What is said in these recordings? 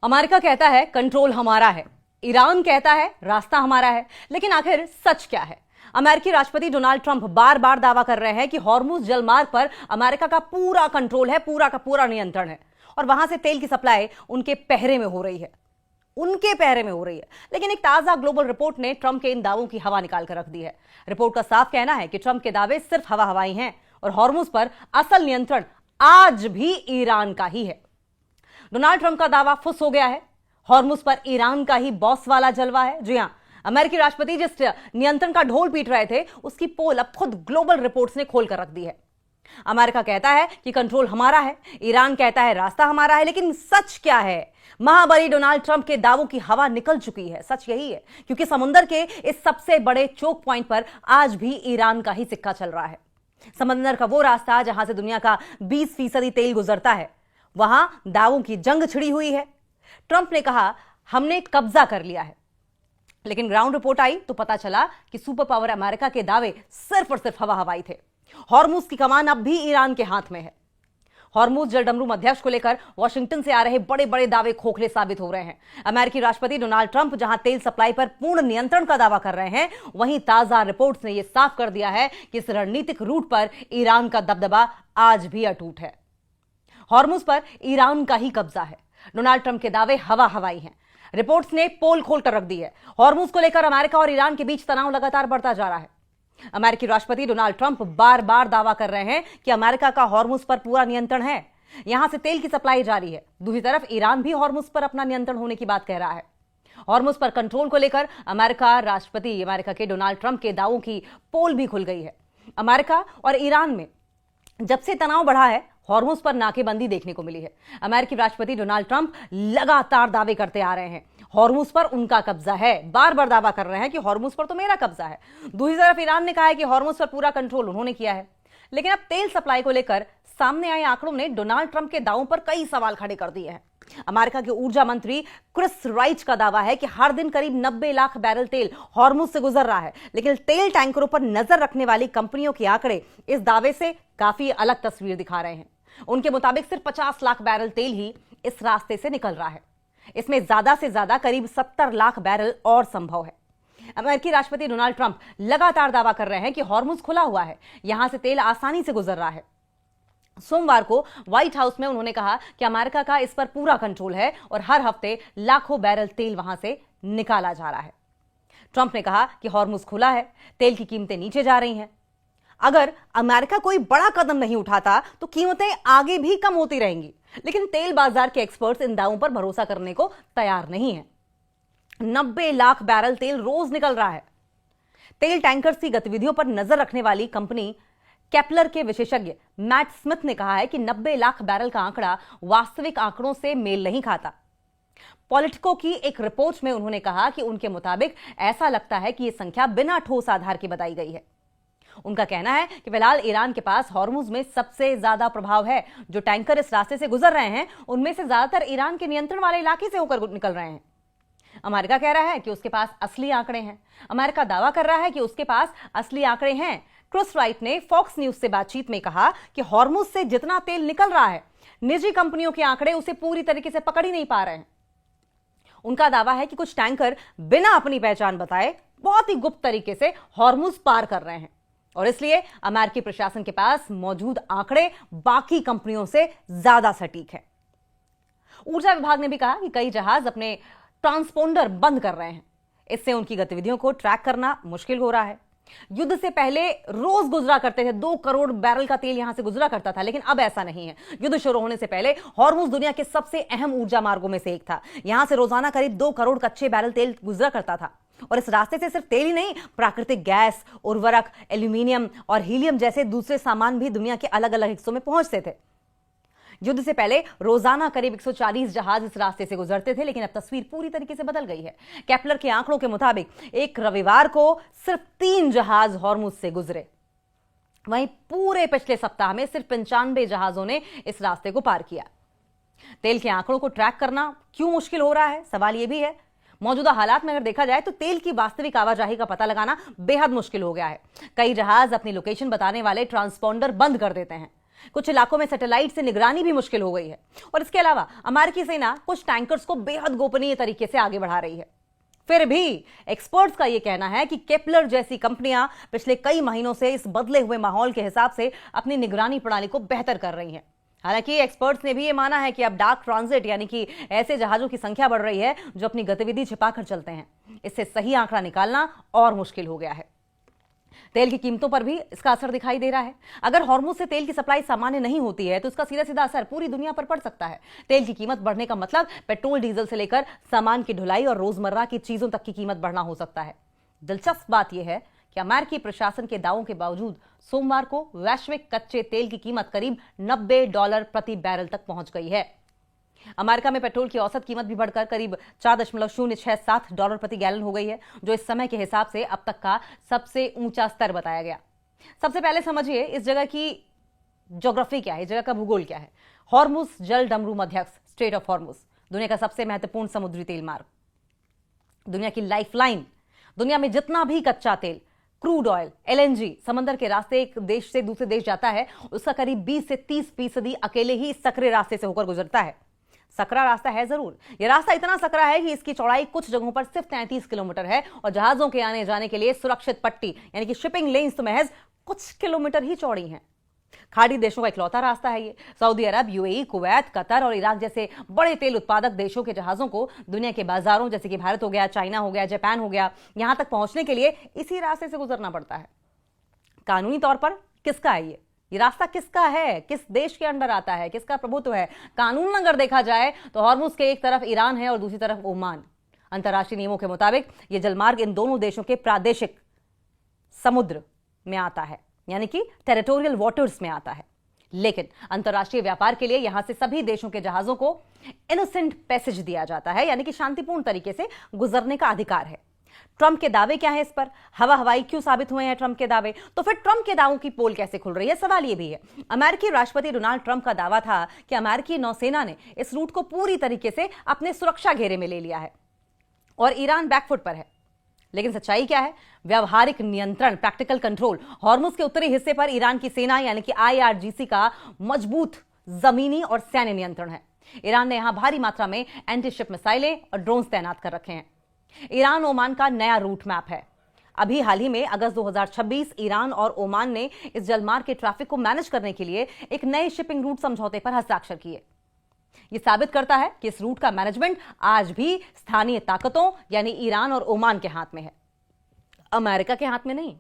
America कहता है control हमारा है, ईरान कहता है रास्ता हमारा है, लेकिन आखिर सच क्या है? अमेरिकी राष्ट्रपति डोनाल्ड ट्रंप बार बार दावा कर रहे हैं कि हॉर्मुज जलमार्ग पर अमेरिका का पूरा कंट्रोल है, पूरा का पूरा नियंत्रण है और वहां से तेल की सप्लाई उनके पहरे में हो रही है, लेकिन एक ताजा ग्लोबल रिपोर्ट ने ट्रंप के इन दावों की हवा निकाल कर रख दी है। रिपोर्ट का साफ कहना है कि ट्रंप के दावे सिर्फ हवा हवाई हैं और हॉर्मुज पर असल नियंत्रण आज भी ईरान का ही है। डोनाल्ड ट्रंप का दावा फुस हो गया है, हॉर्मुज पर ईरान का ही बॉस वाला जलवा है। जी हां, अमेरिकी राष्ट्रपति जिस नियंत्रण का ढोल पीट रहे थे उसकी पोल अब खुद ग्लोबल रिपोर्ट्स ने खोल कर रख दी है। अमेरिका कहता है कि कंट्रोल हमारा है, ईरान कहता है रास्ता हमारा है, लेकिन सच क्या है? महाबली डोनाल्ड ट्रंप के दावों की हवा निकल चुकी है। सच यही है, क्योंकि समुद्र के इस सबसे बड़े चोक पॉइंट पर आज भी ईरान का ही सिक्का चल रहा है। समंदर का वो रास्ता जहां से दुनिया का 20% तेल गुजरता है, वहां दावों की जंग छिड़ी हुई है। ट्रंप ने कहा हमने कब्जा कर लिया है, लेकिन ग्राउंड रिपोर्ट आई तो पता चला कि सुपर पावर अमेरिका के दावे सिर्फ और सिर्फ हवा हवाई थे। हॉर्मुज की कमान अब भी ईरान के हाथ में है। हॉर्मुज जलडमरू मध्यस्थ को लेकर वॉशिंगटन से आ रहे बड़े बड़े दावे खोखले साबित हो रहे हैं। अमेरिकी राष्ट्रपति डोनाल्ड ट्रंप जहां तेल सप्लाई पर पूर्ण नियंत्रण का दावा कर रहे हैं, वहीं ताजा रिपोर्ट्स ने यह साफ कर दिया है कि इस रणनीतिक रूट पर ईरान का दबदबा आज भी अटूट है। हॉर्मुज पर ईरान का ही कब्जा है। डोनाल्ड ट्रंप के दावे हवा हवाई हैं। रिपोर्ट्स ने पोल खोलकर रख दी है। हॉर्मुज को लेकर अमेरिका और ईरान के बीच तनाव लगातार बढ़ता जा रहा है। अमेरिकी राष्ट्रपति डोनाल्ड ट्रंप बार बार दावा कर रहे हैं कि अमेरिका का हॉर्मुज पर पूरा नियंत्रण है, यहां से तेल की सप्लाई जारी है। दूसरी तरफ ईरान भी हॉर्मुज पर अपना नियंत्रण होने की बात कह रहा है। हॉर्मुज पर कंट्रोल को लेकर अमेरिका के डोनाल्ड ट्रंप के दावों की पोल भी खुल गई है। अमेरिका और ईरान में जब से तनाव बढ़ा है, हॉर्मुज पर नाकेबंदी देखने को मिली है। अमेरिकी राष्ट्रपति डोनाल्ड ट्रंप लगातार दावे करते आ रहे हैं हॉर्मुज पर उनका कब्जा है, बार बार दावा कर रहे हैं कि हॉर्मुज पर तो मेरा कब्जा है। दूसरी तरफ ईरान ने कहा है कि हॉर्मुज पर पूरा कंट्रोल उन्होंने किया है। लेकिन अब तेल सप्लाई को लेकर सामने आए आंकड़ों ने डोनाल्ड ट्रंप के दावों पर कई सवाल खड़े कर दिए हैं। अमेरिका के ऊर्जा मंत्री क्रिस राइट का दावा है कि हर दिन करीब 90 लाख बैरल तेल हॉर्मुज से गुजर रहा है, लेकिन तेल टैंकरों पर नजर रखने वाली कंपनियों के आंकड़े इस दावे से काफी अलग तस्वीर दिखा रहे हैं। उनके मुताबिक सिर्फ 50 लाख बैरल तेल ही इस रास्ते से निकल रहा है। इसमें ज्यादा से ज्यादा करीब 70 लाख बैरल और संभव है। अमेरिकी राष्ट्रपति डोनाल्ड ट्रंप लगातार दावा कर रहे हैं कि हॉर्मुज खुला हुआ है, यहां से तेल आसानी से गुजर रहा है। सोमवार को व्हाइट हाउस में उन्होंने कहा कि अमेरिका का इस पर पूरा कंट्रोल है और हर हफ्ते लाखों बैरल तेल वहां से निकाला जा रहा है। ट्रंप ने कहा कि हॉर्मुज खुला है, तेल की कीमतें नीचे जा रही हैं। अगर अमेरिका कोई बड़ा कदम नहीं उठाता तो कीमतें आगे भी कम होती रहेंगी, लेकिन तेल बाजार के एक्सपर्ट्स इन दावों पर भरोसा करने को तैयार नहीं है। 90 लाख बैरल तेल रोज निकल रहा है। तेल टैंकर्स की गतिविधियों पर नजर रखने वाली कंपनी केपलर के विशेषज्ञ मैट स्मिथ ने कहा है कि 90 लाख बैरल का आंकड़ा वास्तविक आंकड़ों से मेल नहीं खाता। पॉलिटिको की एक रिपोर्ट में उन्होंने कहा कि उनके मुताबिक ऐसा लगता है कि यह संख्या बिना ठोस आधार के बताई गई है। उनका कहना है कि फिलहाल ईरान के पास हॉर्मुज में सबसे ज्यादा प्रभाव है। जो टैंकर इस रास्ते से गुजर रहे हैं उनमें से ज्यादातर ईरान के नियंत्रण वाले इलाके से होकर निकल रहे हैं। अमेरिका कह रहा है कि उसके पास असली आंकड़े हैं। अमेरिका दावा कर रहा है कि उसके पास असली आंकड़े हैं। क्रिस राइट ने फॉक्स न्यूज से बातचीत में कहा कि हॉर्मुज से जितना तेल निकल रहा है, निजी कंपनियों के आंकड़े उसे पूरी तरीके से पकड़ ही नहीं पा रहे हैं। उनका दावा है कि कुछ टैंकर बिना अपनी पहचान बताए बहुत ही गुप्त तरीके से हॉर्मुज पार कर रहे हैं और इसलिए अमेरिकी प्रशासन के पास मौजूद आंकड़े बाकी कंपनियों से ज्यादा सटीक है। ऊर्जा विभाग ने भी कहा कि कई जहाज अपने ट्रांसपोंडर बंद कर रहे हैं। इससे उनकी गतिविधियों को ट्रैक करना मुश्किल हो रहा है। युद्ध से पहले रोज गुजरा करते थे, 2 करोड़ बैरल का तेल यहां से गुजरा करता था, लेकिन अब ऐसा नहीं है। युद्ध शुरू होने से पहले हॉर्मुज दुनिया के सबसे अहम ऊर्जा मार्गों में से एक था। यहां से रोजाना करीब 2 करोड़ कच्चे बैरल तेल गुजरा करता था और इस रास्ते से सिर्फ तेल ही नहीं, प्राकृतिक गैस, उर्वरक, एल्यूमिनियम और हीलियम जैसे दूसरे सामान भी दुनिया के अलग अलग हिस्सों में पहुंचते थे। युद्ध से पहले रोजाना करीब 140 जहाज इस रास्ते से गुजरते थे, लेकिन अब तस्वीर पूरी तरीके से बदल गई है। केपलर के आंकड़ों के मुताबिक एक रविवार को सिर्फ 3 जहाज हॉर्मुज से गुजरे। वहीं पूरे पिछले सप्ताह में सिर्फ 95 जहाजों ने इस रास्ते को पार किया। तेल के आंकड़ों को ट्रैक करना क्यों मुश्किल हो रहा है? सवाल यह भी है। मौजूदा हालात में अगर देखा जाए तो तेल की वास्तविक आवाजाही का पता लगाना बेहद मुश्किल हो गया है। कई जहाज अपनी लोकेशन बताने वाले ट्रांसपोंडर बंद कर देते हैं। कुछ इलाकों में सैटेलाइट से निगरानी भी मुश्किल हो गई है। और इसके अलावा अमेरिकी सेना कुछ टैंकर्स को बेहद गोपनीय तरीके से आगे बढ़ा रही है। फिर भी एक्सपर्ट्स का यह कहना है कि केपलर जैसी कंपनियां पिछले कई महीनों से इस बदले हुए माहौल के हिसाब से अपनी निगरानी प्रणाली को बेहतर कर रही हैं। हालांकि एक्सपर्ट्स ने भी यह माना है कि अब डार्क ट्रांजिट यानी कि ऐसे जहाजों की संख्या बढ़ रही है जो अपनी गतिविधि छिपाकर चलते हैं। इससे सही आंकड़ा निकालना और मुश्किल हो गया है। तेल की कीमतों पर भी इसका असर दिखाई दे रहा है। अगर हॉर्मुज से तेल की सप्लाई सामान्य नहीं होती है तो इसका सीधा सीधा असर पूरी दुनिया पर पड़ सकता है। तेल की कीमत बढ़ने का मतलब पेट्रोल डीजल से लेकर सामान की ढुलाई और रोजमर्रा की चीजों तक की कीमत बढ़ना हो सकता है। दिलचस्प बात यह है कि अमेरिकी प्रशासन के दावों के बावजूद सोमवार को वैश्विक कच्चे तेल की कीमत करीब $90 प्रति बैरल तक पहुंच गई है। अमेरिका में पेट्रोल की औसत कीमत भी बढ़कर करीब $4.067 प्रति गैलन हो गई है, जो इस समय के हिसाब से अब तक का सबसे ऊंचा स्तर बताया गया। सबसे पहले समझिए इस जगह की ज्योग्राफी क्या है, इस जगह का भूगोल क्या है। हॉर्मुज जल डमरू मध्यस्थ स्ट्रेट ऑफ हॉर्मुज दुनिया का सबसे महत्वपूर्ण समुद्री तेल मार्ग, दुनिया की लाइफलाइन। दुनिया में जितना भी कच्चा तेल, क्रूड ऑयल, LNG समंदर के रास्ते एक देश से दूसरे देश जाता है, उसका करीब 20 से 30% अकेले ही इस सकरे रास्ते से होकर गुजरता है। सकरा रास्ता है जरूर, यह रास्ता इतना सकरा है कि इसकी चौड़ाई कुछ जगहों पर सिर्फ 33 किलोमीटर है और जहाजों के आने जाने के लिए सुरक्षित पट्टी यानी कि शिपिंग लेन्स तो महज कुछ किलोमीटर ही चौड़ी हैं। खाड़ी देशों का इकलौता रास्ता है ये। सऊदी अरब, UAE, कुवैत, कतर और इराक जैसे बड़े तेल उत्पादक देशों के जहाजों को दुनिया के बाजारों जैसे कि भारत हो गया, चाइना हो गया, जापान हो गया, यहां तक पहुंचने के लिए इसी रास्ते से गुजरना पड़ता है। कानूनी तौर पर किसका है ये रास्ता किसका है, किस देश के अंडर आता है, किसका प्रभुत्व है? कानून अगर देखा जाए तो हॉर्मुज के एक तरफ ईरान है और दूसरी तरफ ओमान। अंतर्राष्ट्रीय नियमों के मुताबिक यह जलमार्ग इन दोनों देशों के प्रादेशिक समुद्र में आता है, यानी कि टेरिटोरियल वाटर्स में आता है। लेकिन अंतर्राष्ट्रीय व्यापार के लिए यहां से सभी देशों के जहाजों को इनोसेंट पैसेज दिया जाता है, यानी कि शांतिपूर्ण तरीके से गुजरने का अधिकार है। ट्रंप के दावे क्या है इस पर? हवा हवाई क्यों साबित हुए हैं ट्रंप के दावे? तो फिर ट्रंप के दावों की पोल कैसे खुल रही है? सवाल यह भी है। अमेरिकी राष्ट्रपति डोनाल्ड ट्रंप का दावा था कि अमेरिकी नौसेना ने इस रूट को पूरी तरीके से अपने सुरक्षा घेरे में ले लिया है और ईरान बैकफुट पर है। लेकिन सच्चाई क्या है? व्यवहारिक नियंत्रण, प्रैक्टिकल कंट्रोल। हॉर्मुज के उत्तरी हिस्से पर ईरान की सेना यानी कि IRGC का मजबूत जमीनी और सैन्य नियंत्रण है। ईरान ने यहां भारी मात्रा में एंटी शिप मिसाइलें और ड्रोन्स तैनात कर रखे हैं। ईरान ओमान का नया रूट मैप है। अभी हाल ही में अगस्त 2026 ईरान और ओमान ने इस जलमार्ग के ट्रैफिक को मैनेज करने के लिए एक नए शिपिंग रूट समझौते पर हस्ताक्षर किए। यह साबित करता है कि इस रूट का मैनेजमेंट आज भी स्थानीय ताकतों यानी ईरान और ओमान के हाथ में है, अमेरिका के हाथ में नहीं।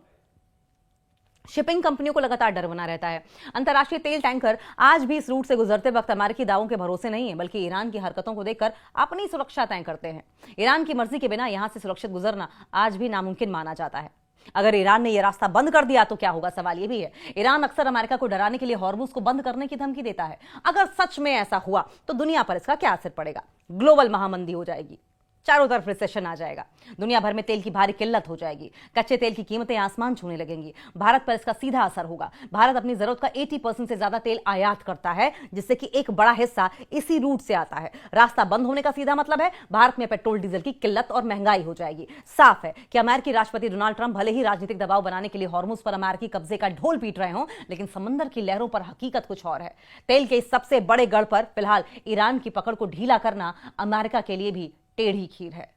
शिपिंग कंपनियों को लगातार डर बना रहता है। अंतर्राष्ट्रीय तेल टैंकर आज भी इस रूट से गुजरते वक्त अमेरिकी दावों के भरोसे नहीं है, बल्कि ईरान की हरकतों को देखकर अपनी सुरक्षा तय करते हैं। ईरान की मर्जी के बिना यहां से सुरक्षित गुजरना आज भी नामुमकिन माना जाता है। अगर ईरान ने यह रास्ता बंद कर दिया तो क्या होगा? सवाल यह भी है। ईरान अक्सर अमेरिका को डराने के लिए हॉर्मुज को बंद करने की धमकी देता है। अगर सच में ऐसा हुआ तो दुनिया पर इसका क्या असर पड़ेगा? ग्लोबल महामंदी हो जाएगी, चारों तरफ रिसेशन आ जाएगा, दुनिया भर में तेल की भारी किल्लत हो जाएगी, कच्चे तेल की कीमतें आसमान छूने लगेंगी। भारत पर इसका सीधा असर होगा। भारत अपनी जरूरत का 80% से ज्यादा तेल आयात करता है, जिससे कि एक बड़ा हिस्सा इसी रूट से आता है। रास्ता बंद होने का सीधा मतलब है भारत में पेट्रोल डीजल की किल्लत और महंगाई हो जाएगी। साफ है कि अमेरिकी राष्ट्रपति डोनाल्ड ट्रंप भले ही राजनीतिक दबाव बनाने के लिए हॉर्मुज पर अमेरिकी कब्जे का ढोल पीट रहे हों, लेकिन समंदर की लहरों पर हकीकत कुछ और है। तेल के इस सबसे बड़े गढ़ पर फिलहाल ईरान की पकड़ को ढीला करना अमेरिका के लिए भी टेढ़ी खीर है।